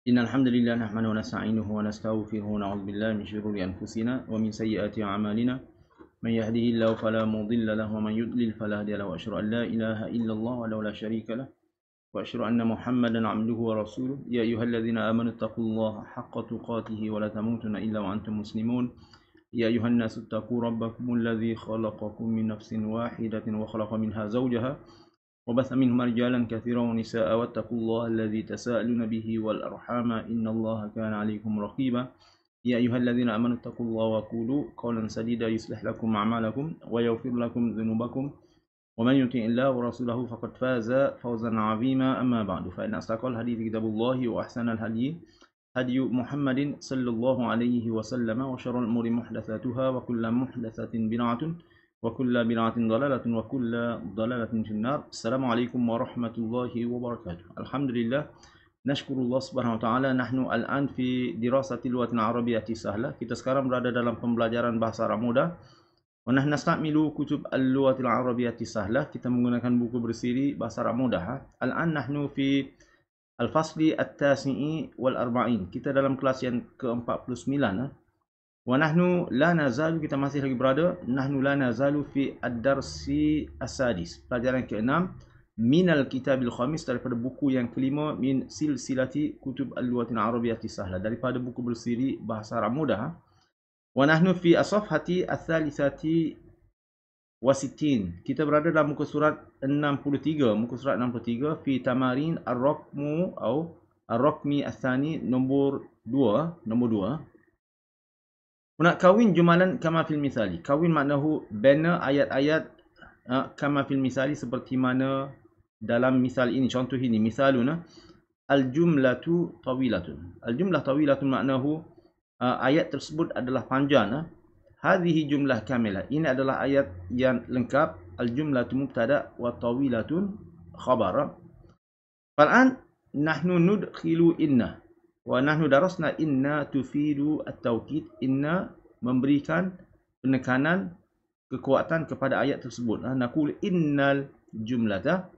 إن الحمد لله نحمده ونستعينه ونستغفره ونعوذ بالله من شرور أنفسنا ومن سيئات أعمالنا من يهده الله فلا مضل له ومن يضلل فلا هادي له وأشهد أن لا إله إلا الله وحده لا شريك له وأشهد أن محمدا عبده ورسوله يا أيها الذين آمنوا اتقوا الله حق تقاته ولا تموتن إلا وأنتم مسلمون يا أيها الناس اتقوا ربكم الذي خلقكم من نفس واحدة وخلق منها زوجها وبث منهما رجالا كثيرا ونساء واتقوا الله الذي تساءلون به والأرحام إن الله كان عليكم رقيبا يا أيها الذين آمنوا اتقوا الله وقولوا قولا سديدا يصلح لكم أعمالكم ويغفر لكم ذنوبكم ومن يطع الله ورسوله فقد فاز فوزا عظيما أما بعد فإن أصدق الحديث كتاب الله وأحسن الهدي هدي محمد صلى الله عليه وسلم وشر الأمور محدثاتها وكل محدثة بدعة وكل بدعة ضلالة وكل ضلالة في النار. Assalamualaikum warahmatullahi wabarakatuh. Alhamdulillah, nashkurullah subhanahu wa ta'ala. Nahnu al-an fi dirasati lugatil arabiyyati sahlah. Kita sekarang berada dalam pembelajaran bahasa Arab mudah. Wa nahnu nasta'milu kutub al-lugatil arabiyyati sahlah. Kita menggunakan buku bersiri bahasa Arab mudah. Al-an nahnu fi al-fasli at-tasi'i wal arba'in. Kita dalam kelas yang ke-49. Wa nahnu la nazalu, kita masih lagi berada, nahnu la nazalu fi ad-darsi as-sadis, pelajaran ke-6 minal kitabil khamis, daripada buku yang kelima, min silsilati kutub al-lughatil arabiyyati sahlah, daripada buku bersiri bahasa Arab mudah. Wa nahnu fi as-safhati ats-tsalitsati wa sittin, kita berada dalam muka surat 63, fi tamarin ar-raqmu atau ar-raqmi ats-tsani, nombor 2. Nak kawin jumalan kama fil misali. Kawin maknahu bina ayat-ayat kama fil misali, seperti mana dalam misal ini. Contoh ini, misaluna al-jumlatu tawilatun. Al-jumlah tawilatun maknahu ayat tersebut adalah panjang. Hadhihi jumlah kamilah. Ini adalah ayat yang lengkap. Al-jumlatu mubtada wa tawilatun khabar. Fal'an nahnu nudkhilu inna. Wa nahnu darasna inna tufidu at-tawkid. Inna memberikan penekanan, kekuatan kepada ayat tersebut. Naqul innal jumlata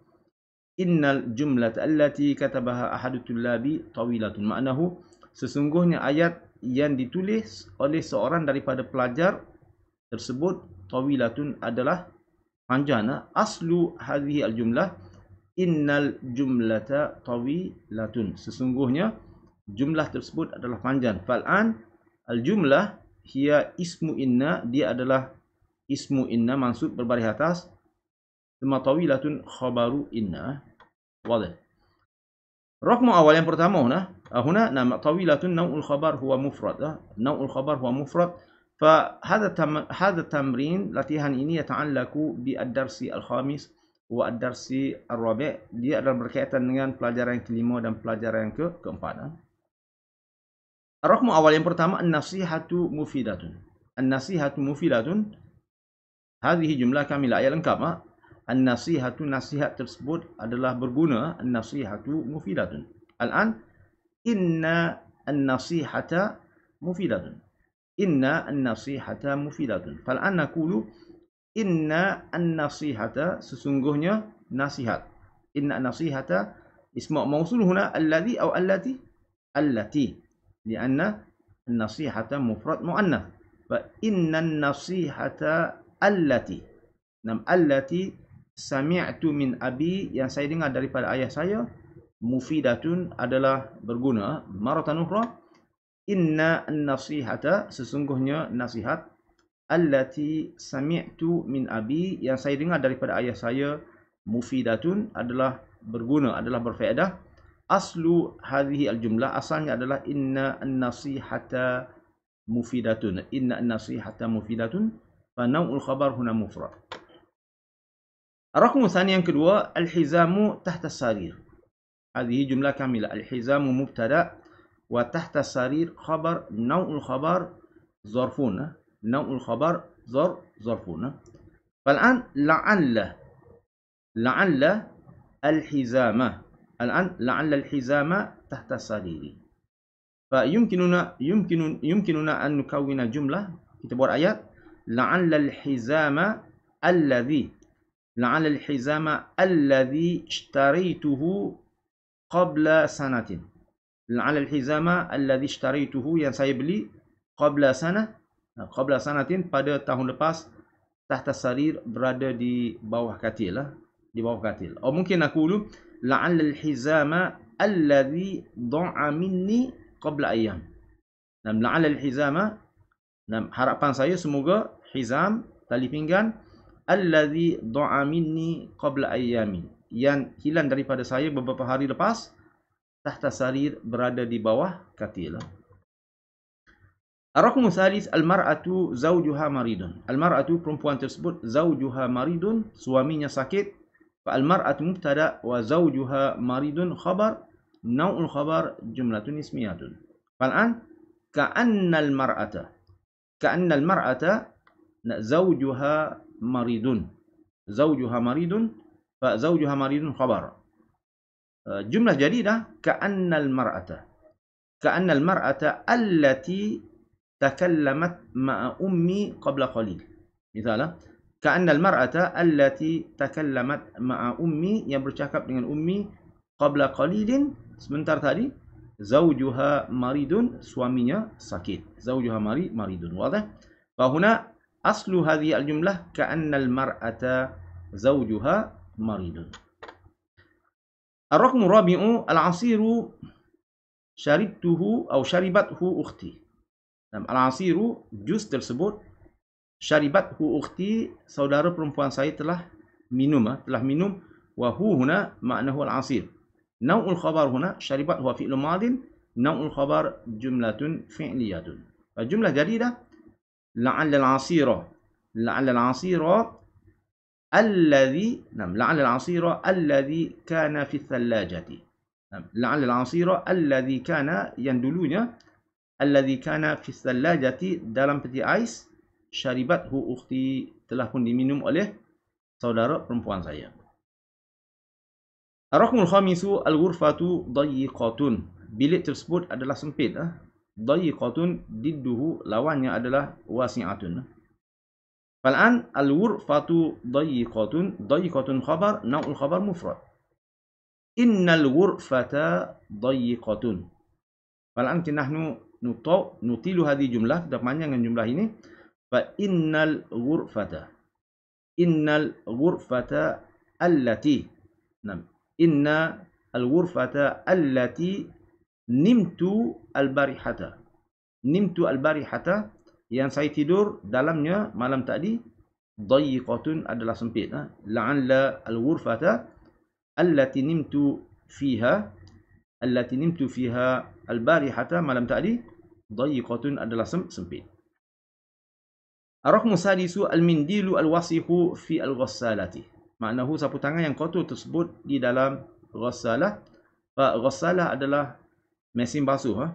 allati katabaha ahadut tullabi tawilatun. Maknahu sesungguhnya ayat yang ditulis oleh seorang daripada pelajar tersebut tawilatun adalah panjang. Aslu hadhihi al-jumlah innal jumlata tawilatun. Sesungguhnya jumlah tersebut adalah panjang. Fal'an al-jumlah hiya ismu inna, dia adalah ismu inna mansub berbaris atas. Thumma tawilatun khabaru inna. Wadah. Raqmu awal yang pertama huna nama tawilatun naw'ul khabar huwa mufrad. Naw'ul khabar huwa mufrad. Fa hadha tamrin, latihan ini yata'allaku bi ad-darsi al-khamis wa ad-darsi ar-rabi'. Dia adalah berkaitan dengan pelajaran yang kelima dan pelajaran yang keempat. Ar-raqmu awal yang pertama, an-nasihatu mufidatun. An-nasihatu mufidatun. Hadhihi jumlah kamilah, ayat lengkap. An-nasihatu, nasihat tersebut adalah berguna. An-nasihatu mufidatun. Al-an inna an-nasihata mufidatun. Inna an-nasihata mufidatun. Fal-an naqulu inna an-nasihata, sesungguhnya nasihat. Inna an-nasihata ismu mausul huna alladhi atau allati. Allati. لأن النصيحة مفرد مؤنث. فإن النصيحة التي التي سمعت من أبي, yang saya dengar daripada ayah saya, mufidatun adalah berguna. Maratan ukhra, inna an-nasihata, sesungguhnya nasihat, allati sami'tu min abi, yang saya dengar daripada ayah saya, mufidatun adalah berguna, adalah berfaedah. Aslu hadhihi al-jumlah, asalnya adalah inna an-nasihata mufidatun. Inna an-nasihata mufidatun. Fa naw'ul khabar huna mufrad. Ar-raqmu tsani, yang kedua, al-hizamu tahta sarir. Hadhihi jumlah kamilah. Al-hizamu mubtada wa tahta sarir khabar. Naw'ul khabar zarfun. Naw'ul khabar zarfun. Fal'an la'alla al-hizama. الآن لعل الحزام تحت السرير. فيمكننا أن نكون جملة. Kita buat ayat. لعل الحزام الذي اشتريته قبل سنة. la'alla al-hizama alladhi ishtaraytuhu, yang saya beli qabla sanatin, pada tahun lepas, tahta sarir, berada di bawah katil lah, di bawah katil. Atau mungkin aku dulu la'alla al-hizama alladhi dha'a minni qabla ayyam. La'alla al-hizama, harapan saya semoga hizam, tali pinggan, alladhi dha'a minni qabla ayyami, yang hilang daripada saya beberapa hari lepas, tahta sarir, berada di bawah katil. Ar-raqmu thalith, al-mar'atu zawjuha maridun. Al-mar'atu, perempuan tersebut, zawjuha maridun, suaminya sakit. Fa al-mar'atu mubtada wa zawjuha maridun khabar, naw'ul khabar jumlatun ismiyatun. Fal'an ka'anna al-mar'ata, ka'anna al-mar'ata zawjuha maridun. Zawjuha maridun, fa zawjuha maridun khabar. Jumlah jadidah ka'anna al-mar'ata. Ka'anna al-mar'ata allati takallamat ma'a ummi qabla qalil. Misalnya, ka'anna al-mar'ata allati takallamat ma'a ummi, yang bercakap dengan ummi, qabla qalilin, sebentar tadi, zawjuha maridun, suaminya sakit. Zawjuha maridun. Wadah? Fahuna aslu hadhihi al-jumlah ka'anna al-mar'ata zawjuha maridun. Ar-raqmu rabi'u, al-'asiru syaribtuhu atau syaribathu ukhti. Al-'asiru, jus tersebut, syaribathu ukhti, saudara perempuan saya telah minum, wa hu huna ma'nahu al-'asir. Naw'ul khabar huna syaribathu wa fi'lun madin, naw'ul khabar jumlatun fi'liyatun. Jumlah jadidah la'alla al-'asira, la'alla al-'asira alladhi, la'alla al-'asira alladhi kana fi thallajati. La'alla al-'asira alladhi kana, yang dulunya, alladhi kana fi thallajati, dalam peti ais, syaribathu ukhti, telah pun diminum oleh saudara perempuan saya. Ar-raqmul khamisu, al-ghurfatu dayiqatun. Bilik tersebut adalah sempit. Dayiqatun didduhu, lawannya adalah wasi'atun. Fal'an al-ghurfatu dayiqatun, dayiqatun khabar, naw'ul khabar mufrad. Innal ghurfata dayiqatun. Fal'an nahnu nutilu hadhihi jumlah, kita panjangkan jumlah ini. Fa innal ghurfata allati, inna al-ghurfata allati nimtu al-barihata. Nimtu al-barihata, yang saya tidur dalamnya malam tadi, dayiqatun adalah sempit. La'alla al-ghurfata allati nimtu fiha al-barihata, malam tadi, dayiqatun adalah sempit. Ar-raqmu sadisu, al-mindilu al-wasihu fi al-ghassalati. Maknahu sapu tangan yang kotor tersebut di dalam ghassalah. Fa ghassalah adalah mesin basuh.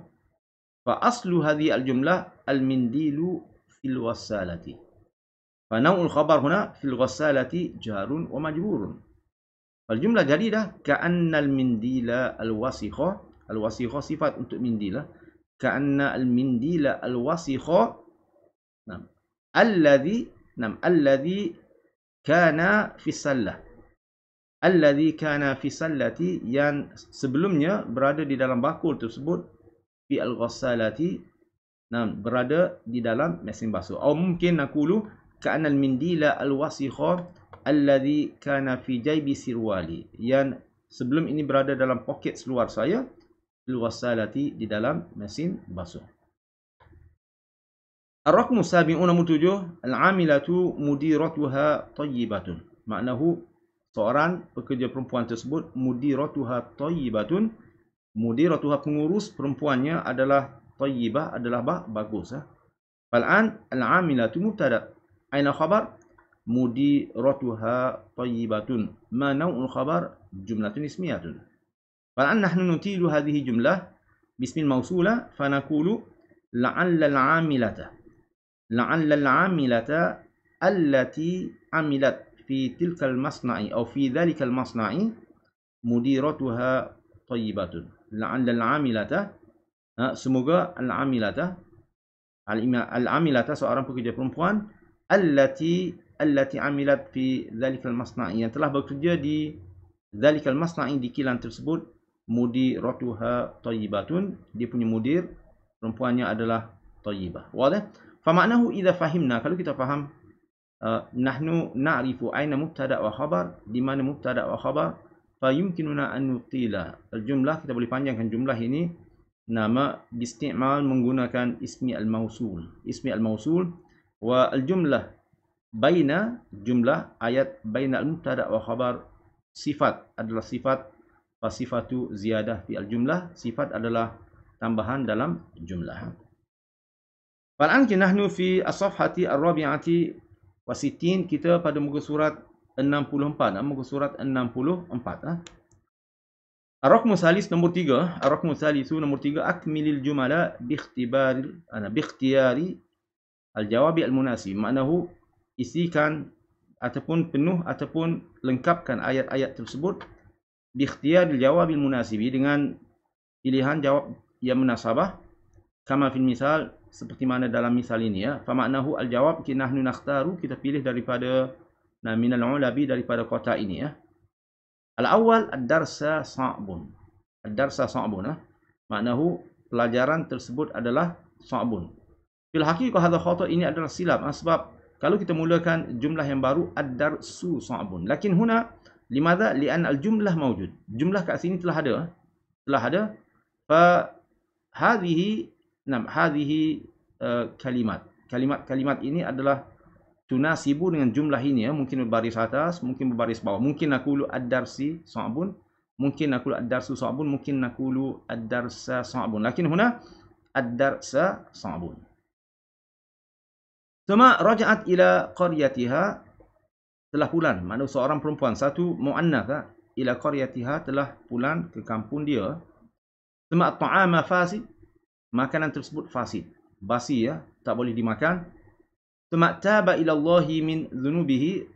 Fa aslu hadhihi al-jumlah al-mindilu fil ghassalati. Fa naw'ul khabar huna fil ghassalati jarun wa majrurun. Fal jumlah jadidah ka'anna al-mindila al-wasikha. Al-wasikha sifat untuk mindila. Ka'anna al-mindila al-wasikha alladhi kana fi sallah. Alladhi kana fi sallati, yang sebelumnya berada di dalam bakul tersebut, fi al-ghassalati, berada di dalam mesin basuh. Atau mungkin naqulu ka'anna al-mindila al-wasikha alladhi kana fi jaybi sirwali, yang sebelum ini berada dalam poket seluar saya, fil ghassalati, di dalam mesin basuh. Ar-raqmu sabi'u, nombor 7, al-'amilatu mudiratuha tayyibatun. Maknahu seorang pekerja perempuan tersebut, mudiratuha tayyibatun, mudiratuha, pengurus perempuannya adalah tayyibah, adalah bagus. Fal'an al-'amilatu mubtada, aina khabar? Mudiratuha tayyibatun. Ma naw'ul khabar? Jumlatun ismiyatun. Fal'an nahnu nutilu hadhihi jumlah bismil mawsula, fanaqulu la'alla al-'amilata, la'alla al-'amilata allati 'amilat fi tilkal masna'i atau fi dhalikal masna'i mudiratuha tayyibatun. La'alla al-'amilata, semoga al-'amilata, al-'amilata seorang pekerja perempuan, allati 'amilat fi dhalikal masna'i, yang telah bekerja di dhalikal masna'i, di kilang tersebut, mudiratuha thayyibatun. Dia punya mudir perempuannya adalah thayyibah. Wadah? Famaknahu idza fahimna, kalau kita faham nahnu na'rifu aina mubtada wa khabar, di mana mubtada wa khabar, fa yumkinuna an nutila al-jumlah, kita boleh panjangkan jumlah ini nama biistimal menggunakan ismi al-mausul. Ismi al-mausul wa al-jumlah baina, jumlah ayat baina al-mubtada wa khabar, sifat adalah sifat, fa sifatu ziyadah fi al-jumlah, sifat adalah tambahan dalam jumlah. Fal'an nahnu fi as-safhati ar-rabi'ati wa sittin, kita pada muka surat 64, muka surat 64. Ar-raqmu salis nombor 3, ar-raqmu salisu nombor 3, akmilil jumala bikhtiyari al-jawabi al-munasib. Maknahu isikan ataupun penuh ataupun lengkapkan ayat-ayat tersebut bikhtiyaril jawabi al-munasibi, dengan pilihan jawab yang munasabah, kama fil misal, seperti mana dalam misal ini ya. Fa maknahu al-jawab nahnu nakhtaru, kita pilih daripada minal ulabi, daripada kota ini ya. Al-awwal ad-darsa sa'bun. Ad-darsa sa'bun. Maknahu pelajaran tersebut adalah sa'bun. Fil haqiqah hadha khata, ini adalah silap. Sebab kalau kita mulakan jumlah yang baru, ad-darsu sa'bun. Lakin huna limadha? Li'an al-jumlah mawjud. Jumlah kat sini telah ada. Telah ada. Fa hadhihi kalimat. Kalimat-kalimat ini adalah tunasibu dengan jumlah ini ya. Mungkin berbaris atas, mungkin berbaris bawah. Mungkin naqulu ad-darsi sa'bun, mungkin naqulu ad-darsu sa'bun, mungkin naqulu ad-darsa sa'bun. Lakin huna ad-darsa sa'bun. Thumma raja'at ila qaryatiha, telah pulang. Maknanya seorang perempuan, satu mu'annath, ila qaryatiha, telah pulang ke kampung dia. Thumma at-ta'ama fasid, makanan tersebut fasid, basi ya, tak boleh dimakan. Thumma taba ila Allahi min dhunubihi,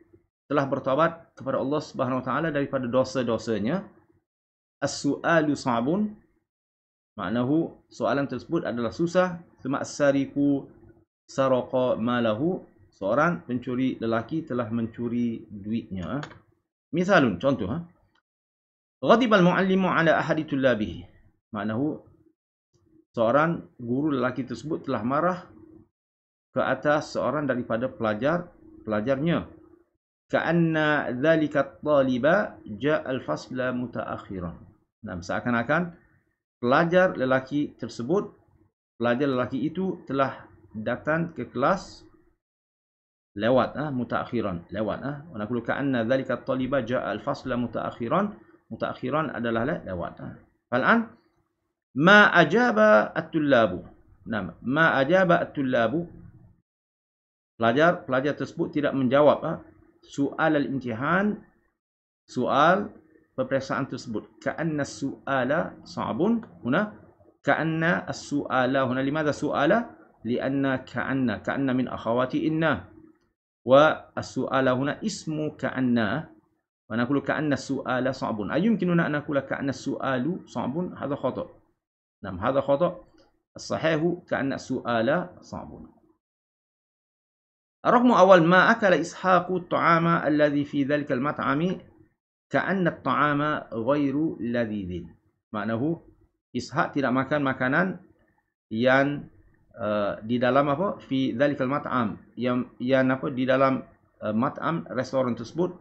telah bertaubat kepada Allah Subhanahu wa taala daripada dosa-dosanya. As-su'alu sa'bun, maknahu soalan tersebut adalah susah. Thumma as-sariqu saraqa malahu, seorang pencuri lelaki telah mencuri duitnya. Misalun, contoh, ghadiba al-muallimu ala ahadi tullabihi, maknahu seorang guru lelaki tersebut telah marah ke atas seorang daripada pelajarnya. Ka'anna dhalika at-taliba ja'a al-fasla mutaakhiran. Nah, seakan-akan pelajar lelaki itu telah datang ke kelas lewat, mutaakhiran, lewat. Wa naqulu ka'anna dhalika at-taliba ja'a al-fasla mutaakhiran. Mutaakhiran adalah lewat. Fal'an ma ajaba at-tullabu. Nah, ma ajaba at-tullabu, pelajar tersebut tidak menjawab soal al-imtihan, soal peperiksaan tersebut. Ka'anna as-su'ala sa'bun. Huna ka'anna as-su'ala, huna limadha su'ala? Lianna ka'anna min akhawati inna, wa as-su'ala huna ismu ka'anna, wa naqulu ka'anna as-su'ala sa'bun. Ayumkinuna an naqula ka'anna as-su'alu sa'bun? Hadha khata'. Nam, hadha khata'. As-sahihu ka'anna as-su'ala sa'bun. الرقم أول ما أكل إسحاق الطعام الذي في ذلك المطعم كأن الطعام غير لذيذ. Maknahu Ishaq tidak makan makanan yang di dalam apa? Fi dzalikal mat'am, yang apa? Di dalam mat'am, restoran tersebut.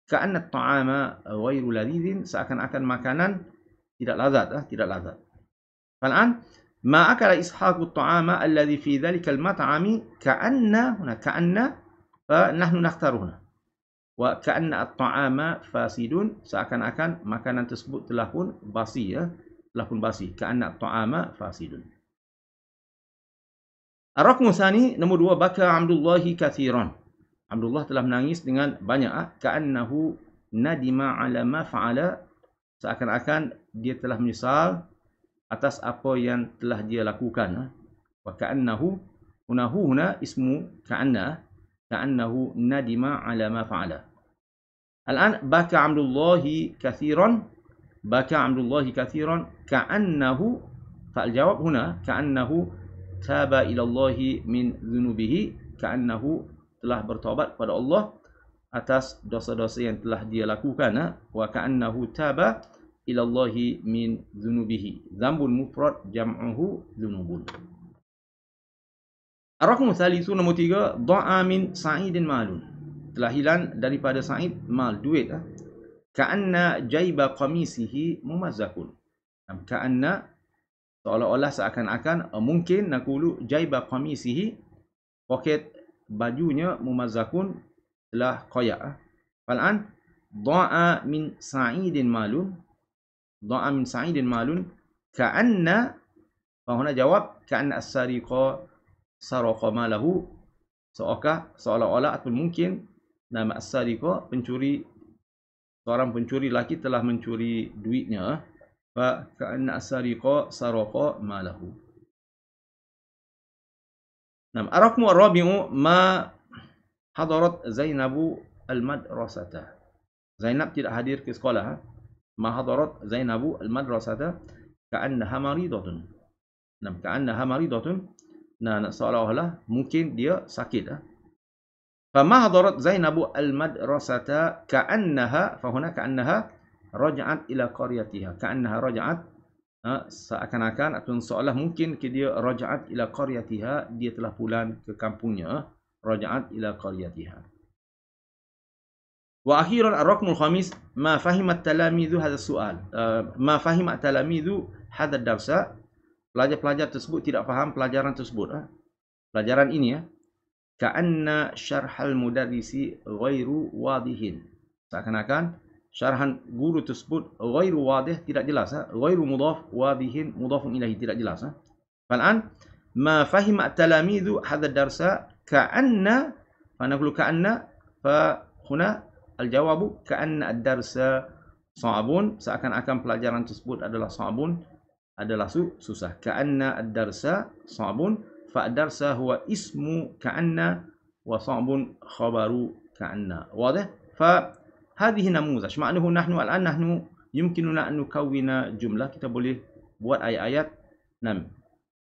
Ka'anna at-ta'ama ghairu ladhidhin, seakan-akan makanan tidak lazat, tidak lazat. Fal'an ma akala Ishaqu at-ta'ama alladhi fi dzalikal mat'ami ka'anna, huna ka'anna fa nahnu nakhtaruhuna, wa ka'anna at-ta'ama fasidun, seakan-akan makanan tersebut telah pun basi ya, telah pun basi. Ka'anna at-ta'ama fasidun. Ar-raqmu tsani nombor 2, baka Abdullahi katsiran. Abdullah telah menangis dengan banyak. Ka'annahu nadima ala ma fa'ala, seakan-akan dia telah menyesal atas apa yang telah dia lakukan. Wa ka'annahu, huna ismu ka'anna, ka'annahu nadima ala ma fa'ala. Al-an baka Abdullahi katsiran, baka Abdullahi katsiran, ka'annahu, fa'al jawab huna ka'annahu taba ila Allahi min dhunubihi, ka'annahu telah bertaubat kepada Allah atas dosa-dosa yang telah dia lakukan. Wa ka'annahu taba ila Allahi min dhunubihi. Dzambun mufrad jam'uhu dhunubun. Ar-raqmu thalithu, nombor 3, dha'a min sa'idin malun. Telah hilang daripada Sa'id mal, duit. Ka'anna jaiba qamisihi mumazzakun. Ka'anna, seolah-olah seakan-akan, mungkin naqulu jaiba qamisihi, poket bajunya mumazzakun, telah koyak. Fal'an dha'a min sa'idin malun, dha'a min sa'idin malun, ka'anna, fahuna jawab, ka'anna as-sariqa saraqa malahu, seolah-olah atau mungkin nama as-sariqa, pencuri, seorang pencuri laki telah mencuri duitnya. Fa ka'anna as-sariqa saraqa malahu. Nam ar-raqmu ar-rabi'u, ma hadarat Zainabu al-madrasata. Zainab tidak hadir ke sekolah. Ma hadarat Zainabu al-madrasata ka'annaha maridatun. Nam ka'annaha maridatun, nah seolah-olah mungkin dia sakit. Fa ma hadarat Zainabu al-madrasata ka'annaha, fa huna ka'annaha raja'at ila qaryatiha. Ka'annaha raja'at, seakan-akan atau seolah mungkin ke dia raja'at ila qaryatiha, dia telah pulang ke kampungnya. Raja'at ila qaryatiha. Wa akhiran ar-raqmul khamis, ma fahimat talamidhu hadha su'al. Ma fahimat talamidhu hadha darsa. Pelajar-pelajar tersebut tidak faham pelajaran tersebut. Pelajaran ini ka'anna syarhal mudarrisi ghairu wadihin. Seakan-akan syarhan guru tersebut ghairu wadih, tidak jelas. Ghairu mudhaf, wadihin mudhafun ilaihi, tidak jelas. Fal'an ma fahimat talamidhu hadha darsa ka'anna, fa naqulu ka'anna, fa huna al-jawabu ka'anna ad-darsa sa'abun, seakan-akan pelajaran tersebut adalah sa'abun, adalah susah. Ka'anna ad-darsa sa'abun, fa ad-darsa huwa ismu ka'anna, wa sa'abun khabaru ka'anna. Wadih? Fa hadhihi namuzaj. Ma'nahu nahnu yumkinuna an nukawwina jumlah. Kita boleh buat ayat-ayat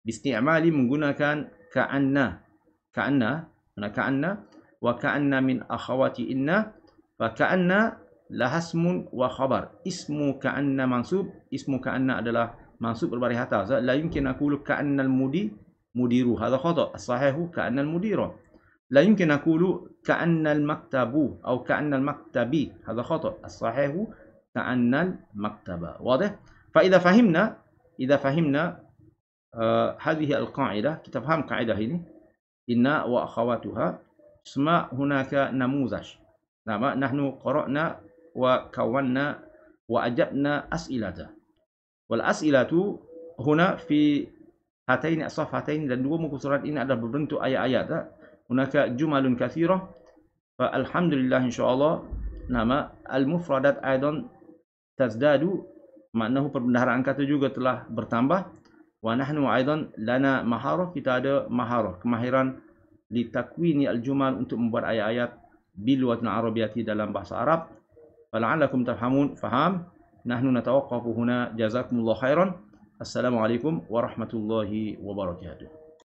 bisti'mali, menggunakan ka'anna. Ka'anna wa ka'anna min akhawati inna, fa ka'anna lahasmun wa khabar. Ismu ka'anna mansub, ismu ka'anna adalah mansub berbaris atas. La yumkin aqulu ka'anna al-mudiru, hadha khata'. As-sahihu ka'anna al-mudira. La yumkin aqulu ka'anna al-maktabu atau ka'anna al-maktabi, hadha khata'. As-sahihu ka'anna al-maktaba. Wadih? Fa idza fahimna hadhihi al-qa'idah, kita faham kaedah ini, inna wa akhawatuha, isma hunaka namuzaj. Nama nahnu qara'na wa kawanna wa ajabna as'ilata. Wal as'ilatu huna fi hataini as-safhataini, dan dua muka surat ini adalah berbentuk ayat-ayat. Hunaka jumalun katsirah, fa alhamdulillah insyaallah nama al-mufradat aidan tazdadu, maknahu perbendaharaan kata juga telah bertambah. Wa nahnu aidan lana maharah, kita ada maharah, kemahiran li takwini al-jumal, untuk membuat ayat-ayat bil lughatil arabiyyati, dalam bahasa Arab. Fala'allakum tafhamun, faham. Nahnu natawaqqafu huna, jazakumullahu khairan. Assalamualaikum warahmatullahi wabarakatuh.